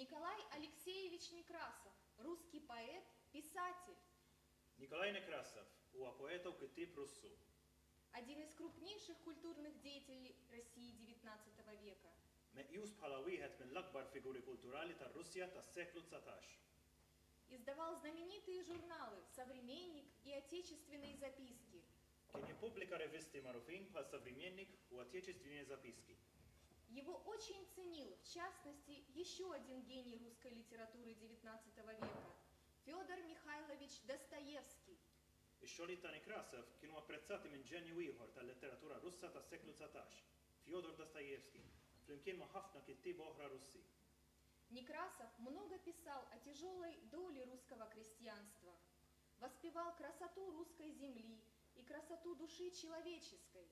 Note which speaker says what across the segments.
Speaker 1: Николай Алексеевич Некрасов, русский поэт, писатель.
Speaker 2: Николай Некрасов هو поэт وكاتب روسي.
Speaker 1: Один из крупнейших культурных деятелей России XIX века.
Speaker 2: مقيوس بحال واحد من الأكبر فيجوري كولتورالي تاع روسيا تاع السيكلو 19.
Speaker 1: Издавал знаменитые журналы «Современник» и «Отечественные записки».
Speaker 2: كان يبوبليكا ريفيستي معروفين بحال «Современник» وأتечественные записки.
Speaker 1: Его очень ценил, в частности, еще один гений русской литературы XIX века – Федор Михайлович Достоевский.
Speaker 2: الشغل تاع نيكراسوف كانوا apprezzati من ġenju ieħor tal-letteratura Russa tas-seklu 19, Fyodor Dostoevsky, flimkien ma' ħafna kittieba oħra Russi.
Speaker 1: Некрасов много писал о тяжелой доле русского крестьянства, воспевал красоту русской земли и красоту души человеческой.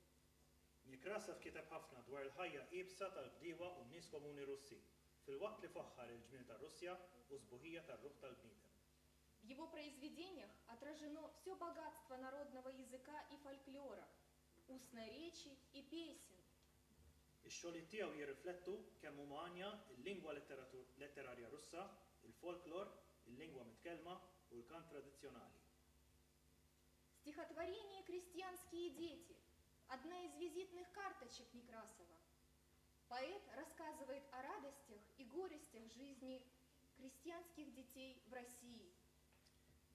Speaker 2: Некрасов kiteb ħafna dwar il-ħajja qiebsa tal-bdiewa u n-nies komuni Russi, fil-waqt li faħħar il-ġmien tar-Russja u żbuħija tar-ruħ tal-bniedem.
Speaker 1: В его произведениях отражено все богатство народного языка и фольклора, устной речи и песен.
Speaker 2: Ix-xogħol tiegħu jirriflettu kemm huma għanja l-lingwa letterarja Russa, il-folklor, il-lingwa mitkellma u l-kant tradizzjonali.
Speaker 1: Стихотворение «Крестьянские дети» – одна из визитных карточек Некрасова. Поэт рассказывает о радостях и горестях жизни крестьянских детей в России.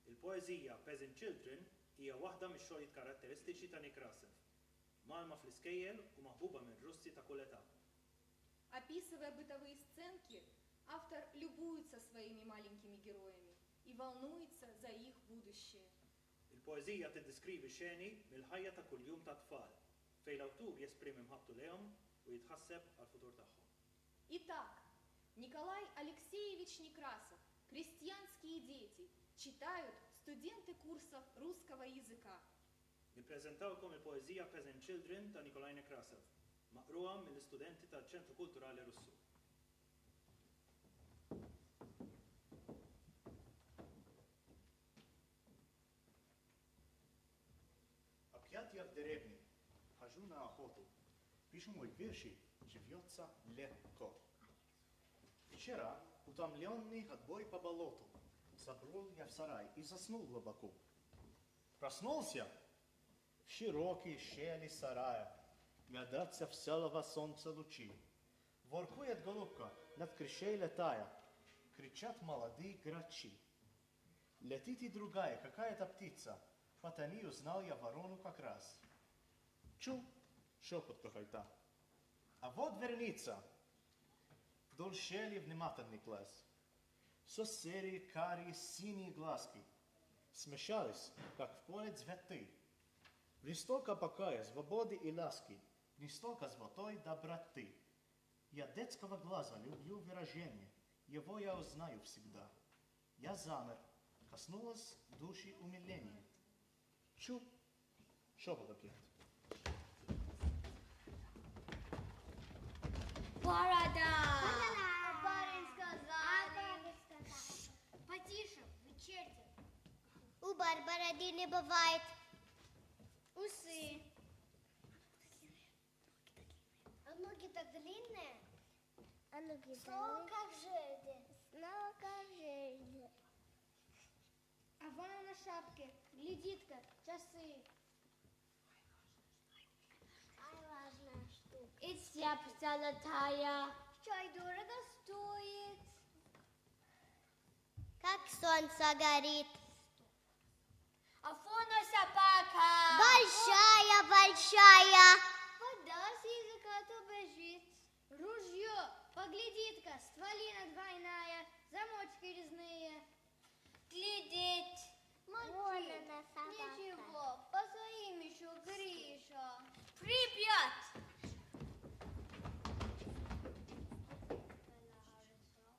Speaker 2: Il-poeżija Peasant Children hija waħda mix-xogħlijiet karatteristiċi ta' Nekrasov, malma fl-iskejjel u maħbuba minn Russi ta' kull età.
Speaker 1: Описывая бытовые сценки, автор любуется своими маленькими героями и волнуется за их будущее.
Speaker 2: Il-poeżija tiddeskrivi xeni mill-ħajja ta' kuljum ta' tfal, fejn l-awtur jesprimi mħabbtu lehom u jitħasseb għall-futur tagħhom.
Speaker 1: Итак, Николай Алексеевич Некрасов, «Крестьянские дети», читают студенты курсов русского языка.
Speaker 2: Nippreżentawkom il-poeżija Peasant Children ta' Nikolaj Nekrasov, maqruha mill-istudenti tal-Ċentru Kulturali Russu.
Speaker 3: Ап'ят'я в деревні, хожу на охоту, пишу мой вірші, живется легко. Вчера, утомленный от боя по болоту, забрел я в сарай и заснул глубоко. Проснулся в широкие щели сарая, глядаться в селого солнца лучи. Воркует голубка над крышей летая, кричат молодые грачи. Летит и другая какая-то птица, по ней узнал я ворону как раз. Чу, шепот какой-то. А вот верница. Вдоль щели внимательный глаз. Со серые, карие, синие глазки смешались, как в поле цветы. В ней столько покоя, свободы и ласки, в ней столько золотой доброты. Я детского глаза люблю выражение, его я узнаю всегда. Я замер, коснулась души умиления. Чу, шепот опять.
Speaker 4: Борода!
Speaker 5: А барин сказали.
Speaker 4: Потише, вы черти.
Speaker 5: У бороды не бывает.
Speaker 4: Усы.
Speaker 5: А ноги так длинные?
Speaker 6: А ноги
Speaker 5: Снова как жерди.
Speaker 6: Снова как жерди.
Speaker 4: А вон на шапке глядит-ка, часы.
Speaker 5: Ай, важная штука.
Speaker 4: И цепь золотая.
Speaker 5: Чай дорого стоит. Как солнце горит.
Speaker 4: А фона собака.
Speaker 5: Большая, большая.
Speaker 4: Вода с языка-то бежит. Ружье, поглядит-ка, стволина двойная, замочки резные. Глядит.
Speaker 6: Вон она, собака.
Speaker 4: Ничего, постоим еще, Гриша. Припьет.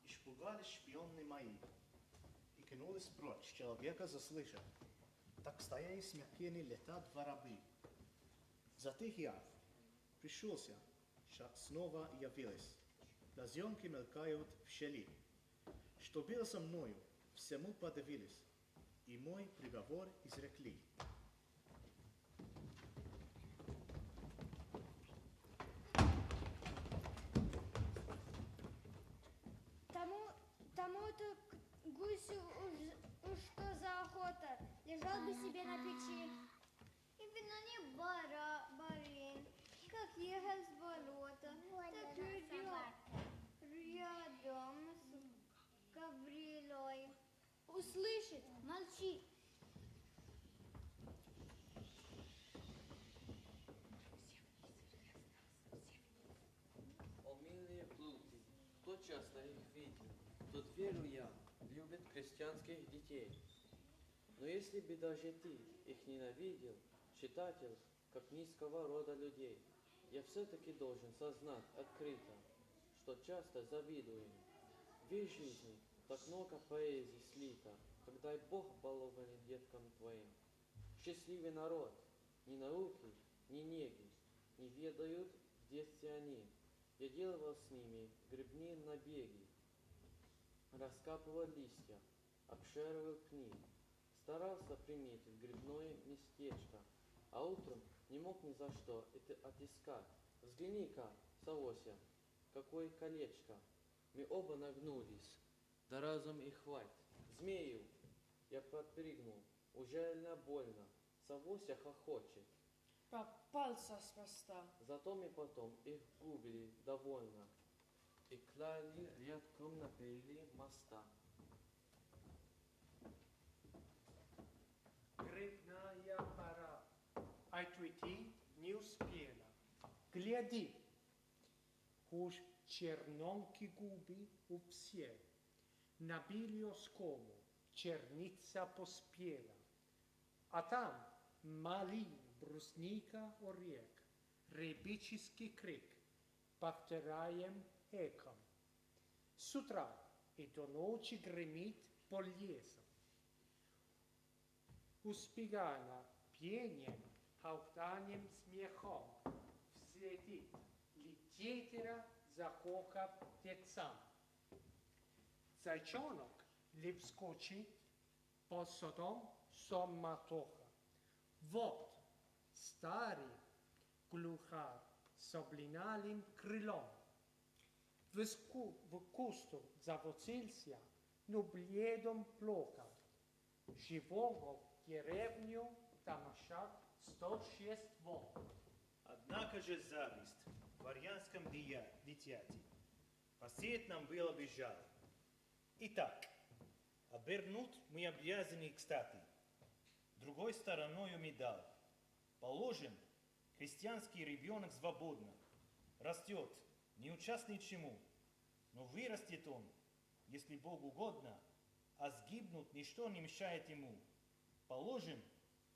Speaker 3: Испугались шпионы мои и кинулись прочь, человека заслышав. Так стояли смятение летят воробы. Затих я, пришелся, снова явилась. Глазенки мелькают в щели. Что было со мною, всему подивились, и мой приговор изрекли.
Speaker 4: лежал бы себе на печи. Именно не барин, как ехал с болота, так рядом с Гаврилой.
Speaker 1: Услышит,
Speaker 4: Молчи.
Speaker 7: О милые плуты, кто часто их видел, тот, верю я, любит крестьянских детей. Но если бы даже ты их ненавидел, читатель, как низкого рода людей, я все-таки должен сознать открыто, что часто завидую им. В их жизни так много поэзии слито, когда и Бог балованный деткам твоим. Счастливый народ, ни науки, ни неги, не ведают в детстве они. Я делал с ними грибные набеги, раскапывал листья, обшаривал книг, старался приметить грибное местечко, а утром не мог ни за что это отыскать. Взгляни-ка, Савося, какое колечко. Мы оба нагнулись, да разум и хвать. Змею я подпрыгнул, ужасно больно. Савося хохочет.
Speaker 8: Попался с моста.
Speaker 7: Зато мы потом их губили довольно и клали рядком на перили моста.
Speaker 8: Грибная пора, а уйти не успела. Гляди, уж чернонки губы у всех. Набили оскому, черница поспела. А там малин, брусника, орех, ребяческий крик. Повторяем эхом. С утра и до ночи гремит по лесам. Успигана пением, хохтанием, смехом взлетит лететера захока птицам. Зайчонок ли вскочит, по садом суматоха. Вот старый глухарь с облиналым крылом. В кусту завоцился, но бледом плакал. Живого в деревню тамашат 106 вон.
Speaker 2: Однако же зависть в дворянском дитяти посеять нам было бы жаль. Итак, обернуть мы обязаны кстати, другой стороною медаль. Положим, христианский ребенок свободно растет, не участный чему, но вырастет он, если Богу угодно, а сгибнуть ничто не мешает ему. Положим,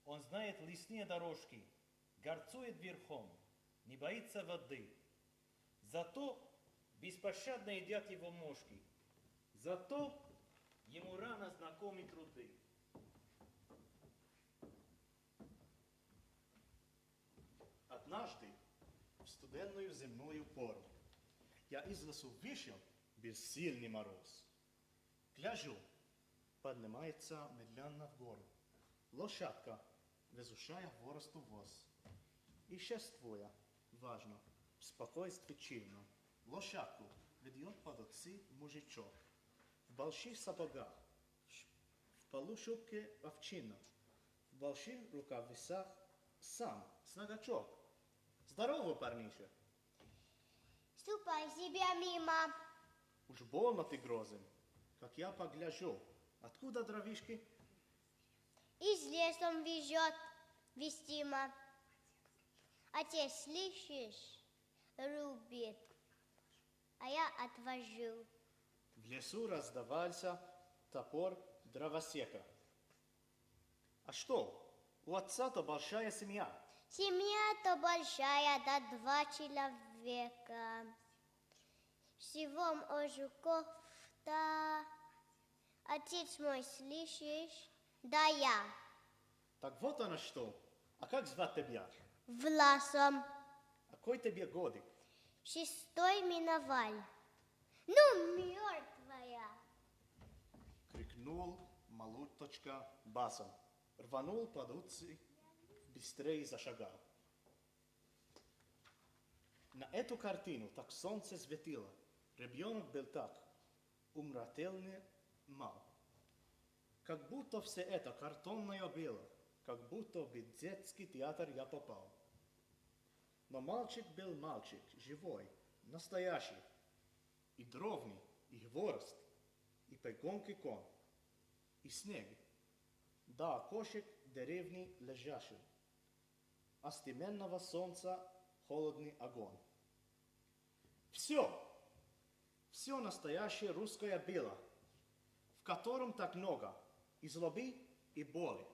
Speaker 2: он знает лесные дорожки, горцует верхом, не боится воды. Зато беспощадно едят его мошки. Зато ему рано знакомы труды.
Speaker 3: Однажды, в студенную земную пору, я из лесу вышел, бессильный мороз. Гляжу, поднимается медленно в гору. Лошадка, везущая воросту воз. И шествуя, важно, в спокойствии чинно, лошадку ведет под отцы мужичок. В больших сапогах, в полушубке овчинном, в больших рукавицах сам, снагачок. Здорово, парниша.
Speaker 5: Ступай себе мимо.
Speaker 3: Уж больно ты грозен, как я погляжу. Откуда дровишки?
Speaker 5: Из лесом везет вестимо. А те, слышишь, рубит. А я отвожу.
Speaker 3: В лесу раздавался топор дровосека. А что, у отца-то большая семья.
Speaker 5: Семья-то большая, до 2 человека. Всего мужиков-то. Отец мой, слышишь? Да я.
Speaker 3: Так вот оно что. А как звать тебя?
Speaker 5: Власом.
Speaker 3: А какой тебе годик?
Speaker 5: 6 миноваль. Ну, мертвая.
Speaker 3: Крикнул малуточка басом. Рванул под уцы, быстрее зашагал. На эту картину так солнце светило. Ребенок был так умрательный мал. Как будто все это картонное было, как будто в детский театр я попал. Но мальчик был мальчик, живой, настоящий. И дровни, и хворост, и погонки кон, и снег. Да, окошек деревни лежащий. А с теменного солнца холодный огонь. Все настоящее русское было, в котором так много и злобы, и боли,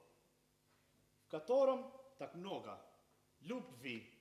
Speaker 3: в котором так много любви,